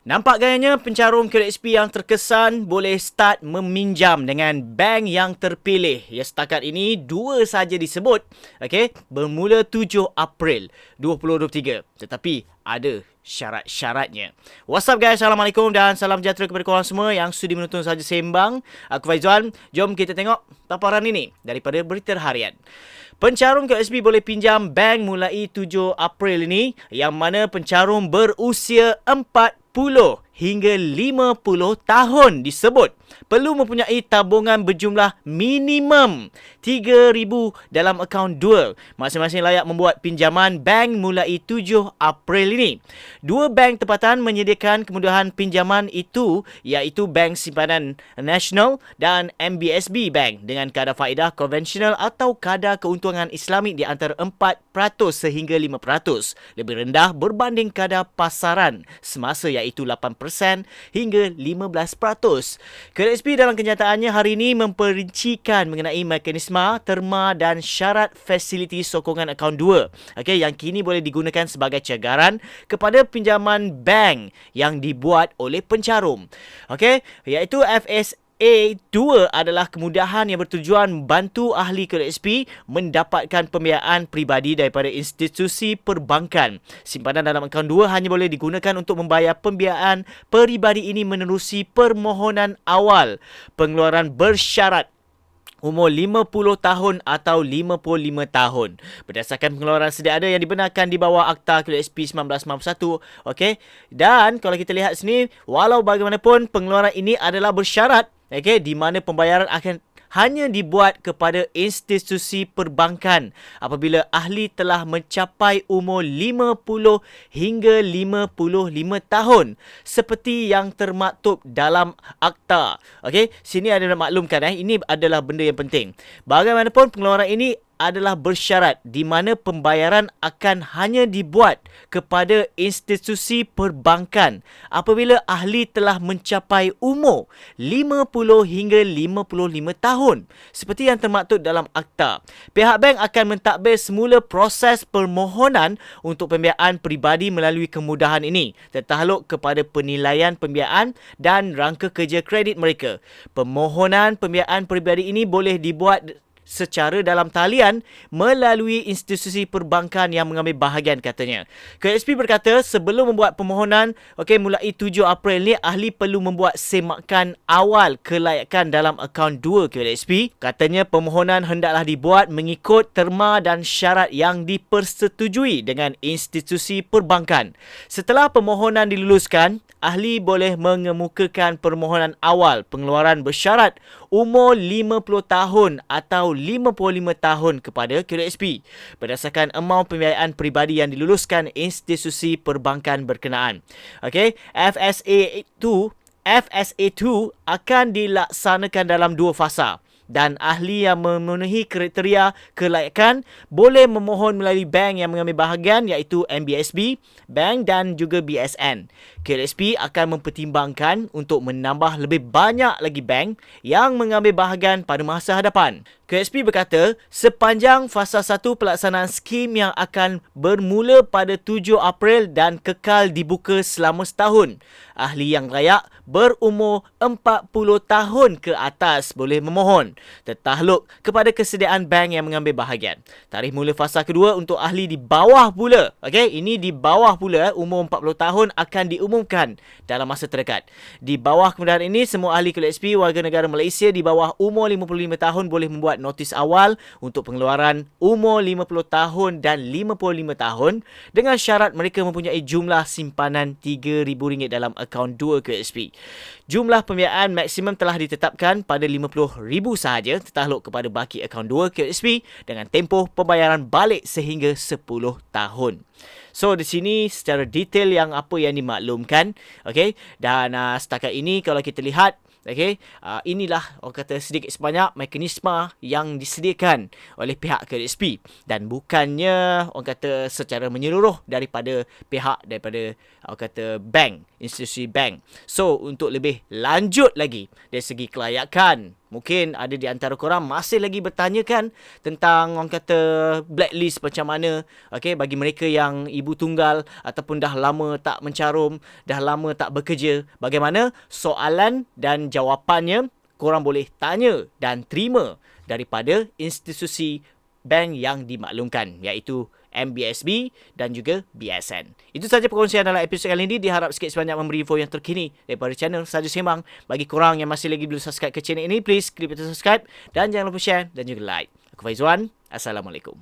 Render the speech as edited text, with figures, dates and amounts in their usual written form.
Nampak gayanya pencarum KSP yang terkesan boleh start meminjam dengan bank yang terpilih. Ya, setakat ini dua saja disebut, okey, bermula 7 April 2023. Tetapi ada syarat-syaratnya. What's up guys, Assalamualaikum dan salam sejahtera kepada korang semua yang sudi menonton Saja Sembang. Aku Faizwan, jom kita tengok paparan ini daripada Berita Harian. Pencarum KSP boleh pinjam bank mulai 7 April ini, yang mana pencarum berusia 40 hingga 50 tahun disebut perlu mempunyai tabungan berjumlah minimum 3,000 dalam akaun dual. Masing-masing layak membuat pinjaman bank mulai 7 April ini. Dua bank tempatan menyediakan kemudahan pinjaman itu, iaitu Bank Simpanan Nasional dan MBSB Bank dengan kadar faedah konvensional atau kadar keuntungan Islamik di antara 4% sehingga 5%, lebih rendah berbanding kadar pasaran semasa iaitu 8% hingga 15%. KSP dalam kenyataannya hari ini memperincikan mengenai mekanisme, terma dan syarat fasiliti sokongan akaun 2, yang kini boleh digunakan sebagai cagaran kepada pinjaman bank yang dibuat oleh pencarum. Iaitu FSA2 adalah kemudahan yang bertujuan bantu ahli KSP mendapatkan pembiayaan peribadi daripada institusi perbankan. Simpanan dalam akaun 2 hanya boleh digunakan untuk membayar pembiayaan peribadi ini menerusi permohonan awal pengeluaran bersyarat umur 50 tahun atau 55 tahun. Berdasarkan pengeluaran sedia ada yang dibenarkan di bawah Akta KSP 1991. Dan kalau kita lihat sini, walau bagaimanapun pengeluaran ini adalah bersyarat, di mana pembayaran akan hanya dibuat kepada institusi perbankan apabila ahli telah mencapai umur 50 hingga 55 tahun seperti yang termaktub dalam akta. Sini ada nak maklumkan, ini adalah benda yang penting. Bagaimanapun pengeluaran ini adalah bersyarat di mana pembayaran akan hanya dibuat kepada institusi perbankan apabila ahli telah mencapai umur 50 hingga 55 tahun seperti yang termaktub dalam akta. Pihak bank akan mentadbir semula proses permohonan untuk pembiayaan peribadi melalui kemudahan ini tertakluk kepada penilaian pembiayaan dan rangka kerja kredit mereka. Permohonan pembiayaan peribadi ini boleh dibuat secara dalam talian melalui institusi perbankan yang mengambil bahagian, katanya. KSP berkata sebelum membuat permohonan mulai 7 April ni, ahli perlu membuat semakan awal kelayakan dalam akaun 2 KSP. Katanya permohonan hendaklah dibuat mengikut terma dan syarat yang dipersetujui dengan institusi perbankan. Setelah permohonan diluluskan, ahli boleh mengemukakan permohonan awal pengeluaran bersyarat umur 50 tahun atau 55 tahun kepada KSP berdasarkan amaun pembiayaan peribadi yang diluluskan institusi perbankan berkenaan. FSA2 akan dilaksanakan dalam 2 fasa. Dan ahli yang memenuhi kriteria kelayakan boleh memohon melalui bank yang mengambil bahagian iaitu MBSB, bank dan juga BSN. KSP akan mempertimbangkan untuk menambah lebih banyak lagi bank yang mengambil bahagian pada masa hadapan. KSP berkata sepanjang fasa 1 pelaksanaan skim yang akan bermula pada 7 April dan kekal dibuka selama setahun. Ahli yang layak berumur 40 tahun ke atas boleh memohon tertakluk kepada kesediaan bank yang mengambil bahagian. Tarikh mula fasa kedua untuk ahli di bawah pula. Ini di bawah pula, umur 40 tahun akan diumumkan dalam masa terdekat. Di bawah kemudahan ini, semua ahli KSP warga negara Malaysia di bawah umur 55 tahun boleh membuat notis awal untuk pengeluaran umur 50 tahun dan 55 tahun dengan syarat mereka mempunyai jumlah simpanan RM3,000 dalam akaun 2 KSP. Jumlah pembiayaan maksimum telah ditetapkan pada RM50,000 sahaja tertakluk kepada baki akaun 2 KSP dengan tempoh pembayaran balik sehingga 10 tahun. So di sini secara detail yang apa yang dimaklumkan, dan setakat ini kalau kita lihat, inilah orang kata sedikit sebanyak mekanisme yang disediakan oleh pihak KSP dan bukannya orang kata secara menyeluruh daripada orang kata bank, institusi bank. So untuk lebih lanjut lagi dari segi kelayakan Mungkin ada di antara korang masih lagi bertanyakan tentang orang kata blacklist macam mana. Okay, bagi mereka yang ibu tunggal ataupun dah lama tak mencarum, dah lama tak bekerja. Bagaimana? Soalan dan jawapannya korang boleh tanya dan terima daripada institusi bank yang dimaklumkan, iaitu MBSB dan juga BSN. Itu sahaja perkongsian dalam episod kali ini. Diharap sikit sebanyak memberi info yang terkini daripada channel Saja Sembang. Bagi korang yang masih lagi belum subscribe ke channel ini, please klik butang subscribe dan jangan lupa share dan juga like. Aku Faizwan. Assalamualaikum.